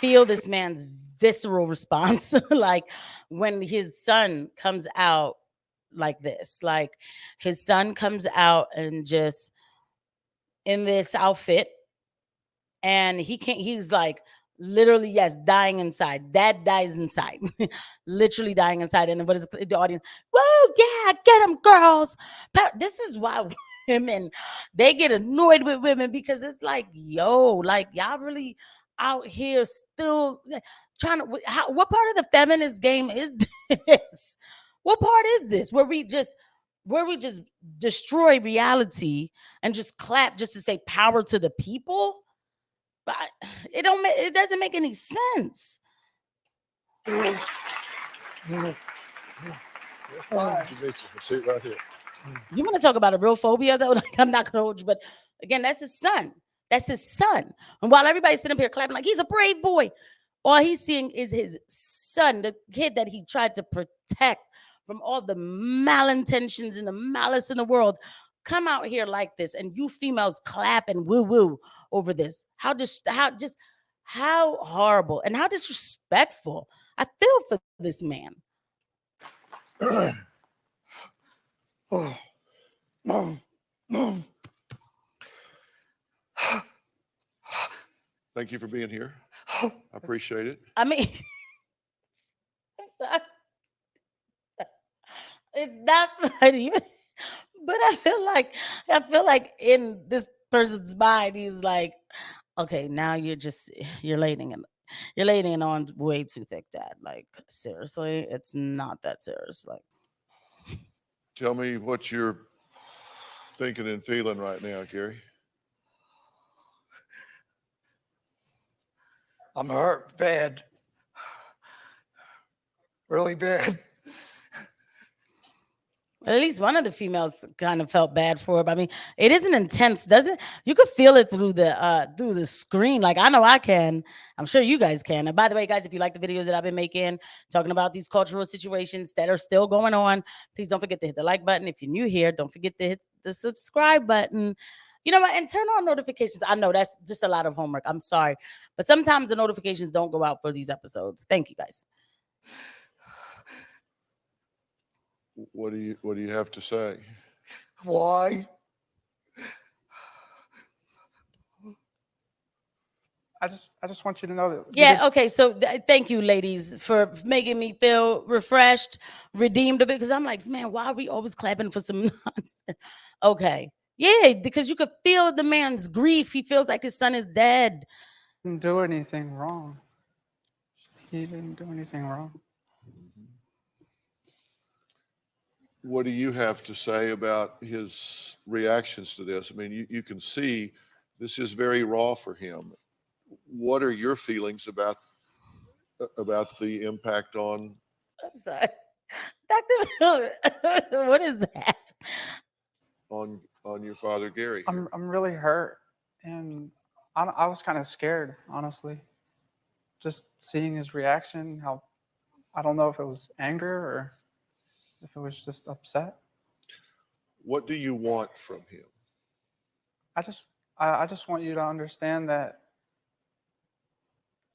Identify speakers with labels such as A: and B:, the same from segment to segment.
A: feel this man's visceral response, like when his son comes out like this, like his son comes out and just in this outfit, and he can't, he's like literally, yes, dying inside. Dad dies inside. Literally dying inside. And what is the audience? Whoa, yeah, get them, girls. This is why women, they get annoyed with women, because it's like, yo, like y'all really out here still trying to, what part of the feminist game is this? What part is this where we just destroy reality and just clap just to say power to the people? But it doesn't make any sense.
B: You sit right here.
A: You want to talk about a real phobia though? Like, I'm not gonna hold you, but again, that's his son. That's his son. And while everybody's sitting up here clapping like he's a brave boy, all he's seeing is his son, the kid that he tried to protect from all the malintentions and the malice in the world, come out here like this, and you females clap and woo woo over this. How horrible and how disrespectful. I feel for this man.
B: Thank you for being here. I appreciate it.
A: I mean, I'm sorry. It's not funny, but I feel like in this person's mind, he's like, okay, now you're laying it on way too thick, Dad. Like seriously, it's not that serious. Like,
B: Tell me what you're thinking and feeling right now, Gary.
C: I'm hurt bad. Really bad.
A: at least one of the females kind of felt bad for it. But I mean, it isn't intense, does it? You could feel it through the screen. Like I know I can. I'm sure you guys can. And by the way, guys, if you like the videos that I've been making talking about these cultural situations that are still going on, please don't forget to hit the like button. If you're new here, don't forget to hit the subscribe button. You know what? And turn on notifications. I know that's just a lot of homework. I'm sorry. But sometimes the notifications don't go out for these episodes. Thank you guys.
B: What do you have to say?
C: Why?
D: I just want you to know that.
A: Yeah, okay. So thank you, ladies, for making me feel refreshed, redeemed a bit. Because I'm like, man, why are we always clapping for some nonsense? Okay. Yeah, because you could feel the man's grief. He feels like his son is dead.
D: Didn't do anything wrong. He didn't do anything wrong.
B: What do you have to say about his reactions to this? I mean, you can see this is very raw for him. What are your feelings about the impact on?
A: I'm sorry, Dr. Miller, what is that?
B: On your father, Gary?
D: I'm really hurt, and I was kind of scared, honestly. Just seeing his reaction, how I don't know if it was anger or if it was just upset.
B: What do you want from him?
D: I just want you to understand that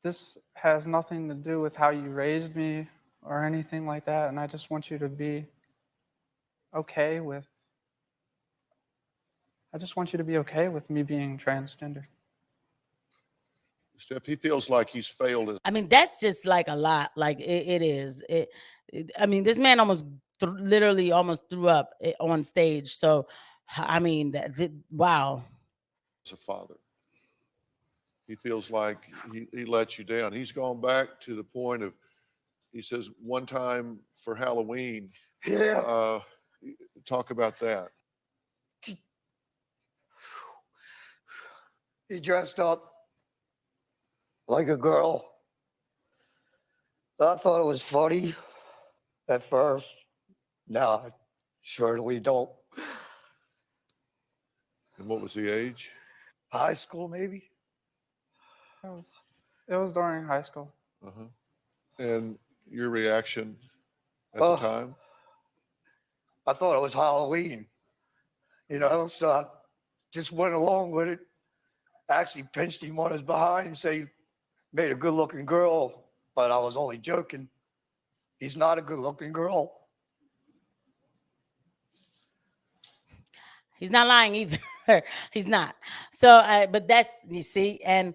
D: this has nothing to do with how you raised me or anything like that, and I just want you to be okay with. I just want you to be okay with me being transgender.
B: Steph, he feels like he's failed.
A: I mean, that's just like a lot. Like it is. I mean, this man literally almost threw up on stage. So, I mean, wow.
B: As a father, he feels like he let you down. He's gone back to the point of, he says, one time for Halloween.
C: Yeah.
B: Talk about that.
C: He dressed up like a girl. I thought it was funny at first. No, I certainly don't.
B: And what was the age?
C: High school, maybe?
D: It was during high school.
B: Uh-huh. And your reaction at the time?
C: I thought it was Halloween, so I just went along with it. Actually pinched him on his behind and said made a good looking girl, but I was only joking. He's not a good looking girl.
A: He's not lying either. He's not. So, but that's you see, and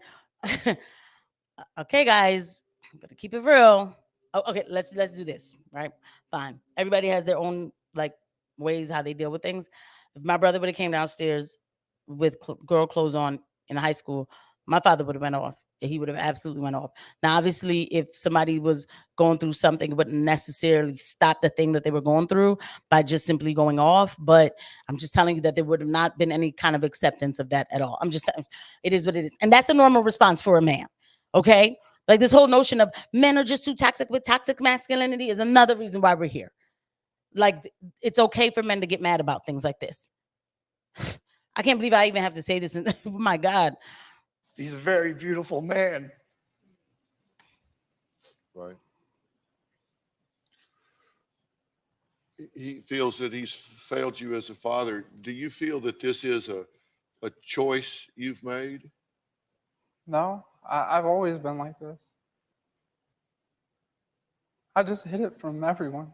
A: okay, guys, I'm gonna keep it real. Oh, okay, let's do this. Right, fine. Everybody has their own like ways how they deal with things. If my brother would have came downstairs with girl clothes on in high school, my father would have went off. He would have absolutely went off. Now, obviously, if somebody was going through something, it wouldn't necessarily stop the thing that they were going through by just simply going off. But I'm just telling you that there would have not been any kind of acceptance of that at all. I'm just saying it is what it is. And that's a normal response for a man. Okay. Like this whole notion of men are just too toxic with toxic masculinity is another reason why we're here. Like it's okay for men to get mad about things like this. I can't believe I even have to say this. Oh my God.
C: He's a very beautiful man.
B: Right. He feels that he's failed you as a father. Do you feel that this is a choice you've made?
D: No, I've always been like this. I just hid it from everyone.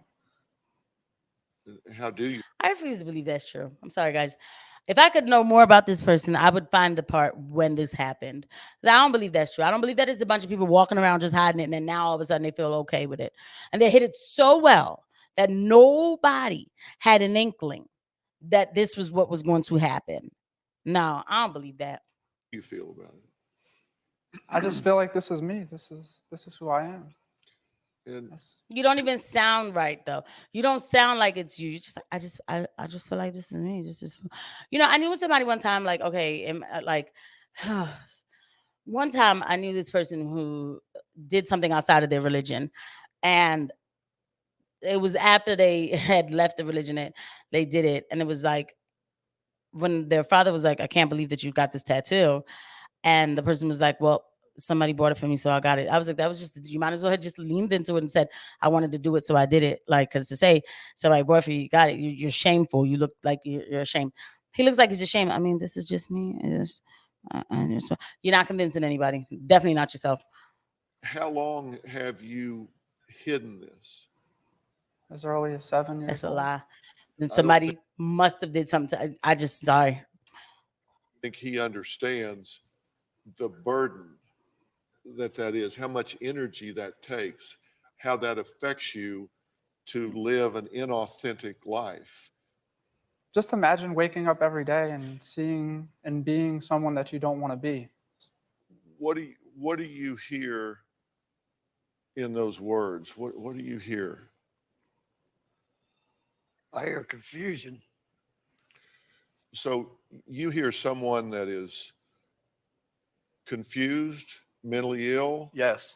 B: How do you?
A: I refuse to believe that's true. I'm sorry, guys. If I could know more about this person, I would find the part when this happened. 'Cause I don't believe that's true. I don't believe that it's a bunch of people walking around just hiding it, and then now all of a sudden they feel okay with it. And they hid it so well that nobody had an inkling that this was what was going to happen. No, I don't believe that.
B: You feel about
D: I just feel like this is me. This is who I am.
B: it? And
A: You don't even sound right though. You don't sound like it's you. You just I just feel like this is me. This is I knew somebody one time like okay, like one time I knew this person who did something outside of their religion, and it was after they had left the religion that they did it, and it was like when their father was like, I can't believe that you got this tattoo. And the person was like, well, somebody bought it for me, so I got it. I was like, that was just, you might as well have just leaned into it and said, I wanted to do it, so I did it. Like, because to say somebody bought it for you, you got it, you're shameful. You look like you're ashamed. He looks like he's ashamed. I mean, this is just me. You're not convincing anybody. Definitely not yourself.
B: how long have you hidden this?
D: As early as 7 years
A: That's a
D: old.
A: lie. Then
B: I don't
A: somebody must have did something. I just sorry.
B: think he understands the burden that is, how much energy that takes, how that affects you to live an inauthentic life.
D: Just imagine waking up every day and seeing and being someone that you don't want to be.
B: What do you hear in those words? What do you hear?
C: I hear confusion.
B: So you hear someone that is confused, mentally ill.
C: Yes.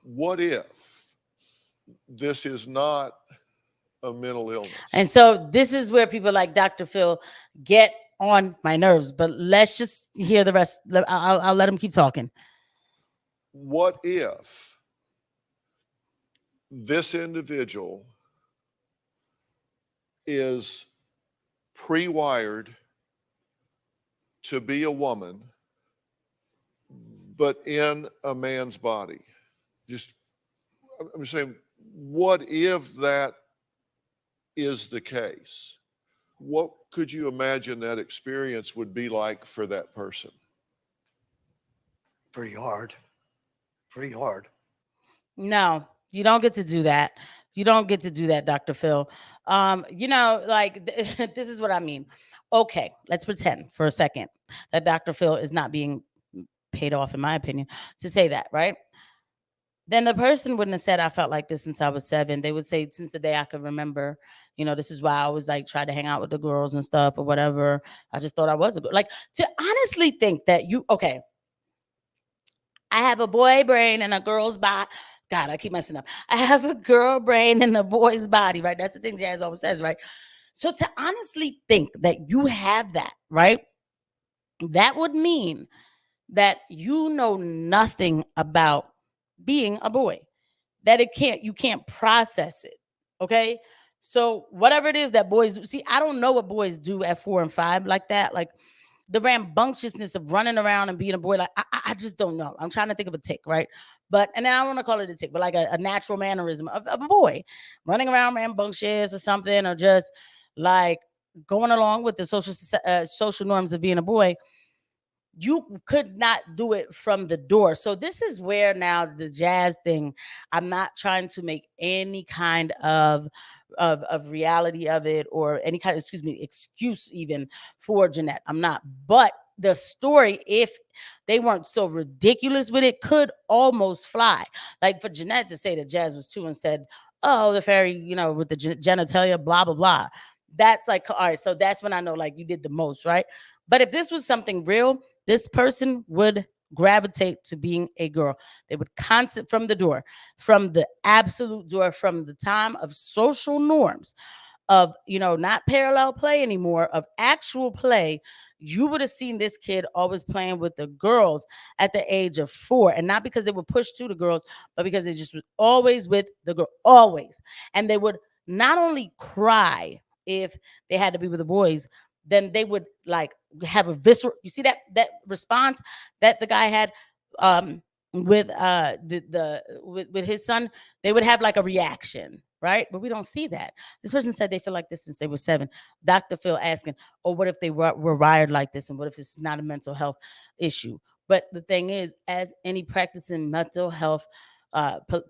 B: What if this is not a mental illness?
A: And so this is where people like Dr. Phil get on my nerves. But let's just hear the rest. I'll let him keep talking.
B: What if this individual is pre-wired to be a woman, but in a man's body? Just, I'm saying, what if that is the case? What could you imagine that experience would be like for that person?
C: Pretty hard. Pretty hard.
A: No, you don't get to do that. You don't get to do that, Dr. Phil. Like this is what I mean. Okay, let's pretend for a second that Dr. Phil is not being paid off, in my opinion, to say that, right? Then the person wouldn't have said, I felt like this since I was 7. They would say, since the day I could remember, this is why I always like try to hang out with the girls and stuff or whatever. I just thought I was a girl. Like to honestly think that okay, I have a boy brain and a girl's body. God, I keep messing up. I have a girl brain and a boy's body, right? That's the thing Jazz always says, right? So to honestly think that you have that, right? That would mean that you know nothing about being a boy. That you can't process it. Okay. So whatever it is that boys do, see, I don't know what boys do at 4 and 5 like that. Like the rambunctiousness of running around and being a boy. Like I just don't know. I'm trying to think of a tick, right? But and I don't want to call it a tick, but like a natural mannerism of a boy running around rambunctious or something, or just like going along with the social norms of being a boy. You could not do it from the door. So this is where now the jazz thing, I'm not trying to make any kind of reality of it, or any kind of, excuse me, excuse even for Jeanette. I'm not. But the story, if they weren't so ridiculous with it, could almost fly. Like for Jeanette to say that Jazz was 2 and said, oh, the fairy, with the genitalia, blah blah blah. That's like, all right, so that's when I know like you did the most, right? But if this was something real, this person would gravitate to being a girl. They would constant from the door, from the absolute door, from the time of social norms of, not parallel play anymore, of actual play. You would have seen this kid always playing with the girls at the age of 4, and not because they were pushed to the girls, but because they just was always with the girl, always. And they would not only cry if they had to be with the boys, then they would like have a visceral, you see that response that the guy had with with his son. They would have like a reaction, right? But we don't see that. This person said they feel like this since they were 7. Dr. Phil asking, oh, what if they were wired like this, and what if this is not a mental health issue? But the thing is, as any practicing mental health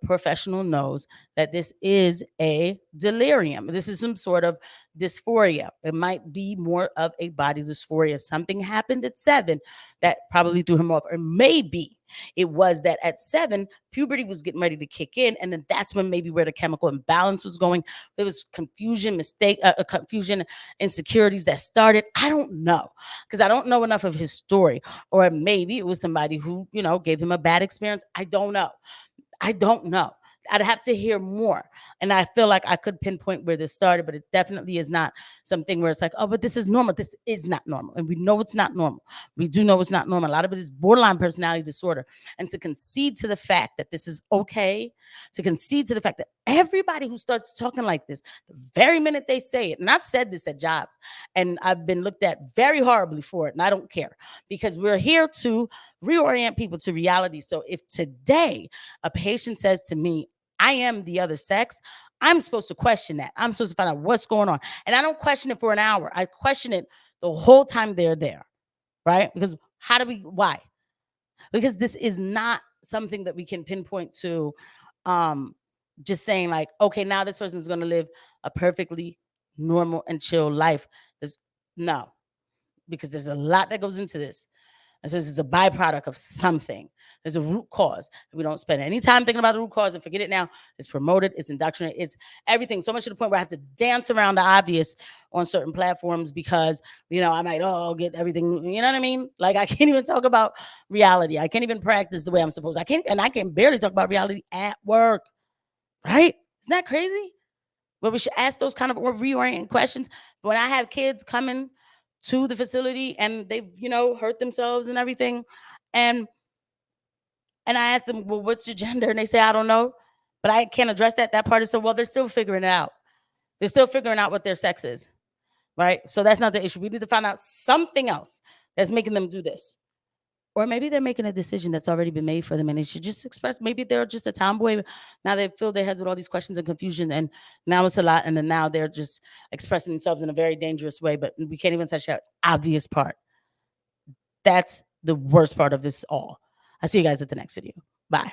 A: professional knows, that this is a delirium. This is some sort of dysphoria. It might be more of a body dysphoria. Something happened at 7 that probably threw him off, or maybe it was that at 7 puberty was getting ready to kick in, and then that's when maybe where the chemical imbalance was going. There was confusion, confusion, insecurities that started. I don't know, because I don't know enough of his story. Or maybe it was somebody who gave him a bad experience. I don't know. I'd have to hear more. And I feel like I could pinpoint where this started, but it definitely is not something where it's like, oh, but this is normal. This is not normal. And we know it's not normal. We do know it's not normal. A lot of it is borderline personality disorder. And to concede to the fact that this is okay, to concede to the fact that everybody who starts talking like this, the very minute they say it, and I've said this at jobs, and I've been looked at very horribly for it, and I don't care, because we're here to reorient people to reality. So if today a patient says to me, I am the other sex, I'm supposed to question that. I'm supposed to find out what's going on. And I don't question it for an hour. I question it the whole time they're there, right? Because why? Because this is not something that we can pinpoint to just saying like, okay, now this person is going to live a perfectly normal and chill life. No, because there's a lot that goes into this. And so this is a byproduct of something. There's a root cause. We don't spend any time thinking about the root cause and forget it now. It's promoted, it's indoctrinated, it's everything. So much to the point where I have to dance around the obvious on certain platforms because, I might get everything, you know what I mean? Like I can't even talk about reality. I can't even practice the way I'm supposed. I can barely talk about reality at work. Right? Isn't that crazy? But we should ask those kind of reorienting questions. When I have kids coming to the facility and they've hurt themselves and everything, and I ask them, well, what's your gender? And they say, I don't know, but I can't address that part. Is so, well, they're still figuring it out. They're still figuring out what their sex is, right? So that's not the issue. We need to find out something else that's making them do this. Or maybe they're making a decision that's already been made for them, and they should just express. Maybe they're just a tomboy. Now they fill their heads with all these questions and confusion, and now it's a lot. And then now they're just expressing themselves in a very dangerous way. But we can't even touch that obvious part. That's the worst part of this all. I'll see you guys at the next video. Bye.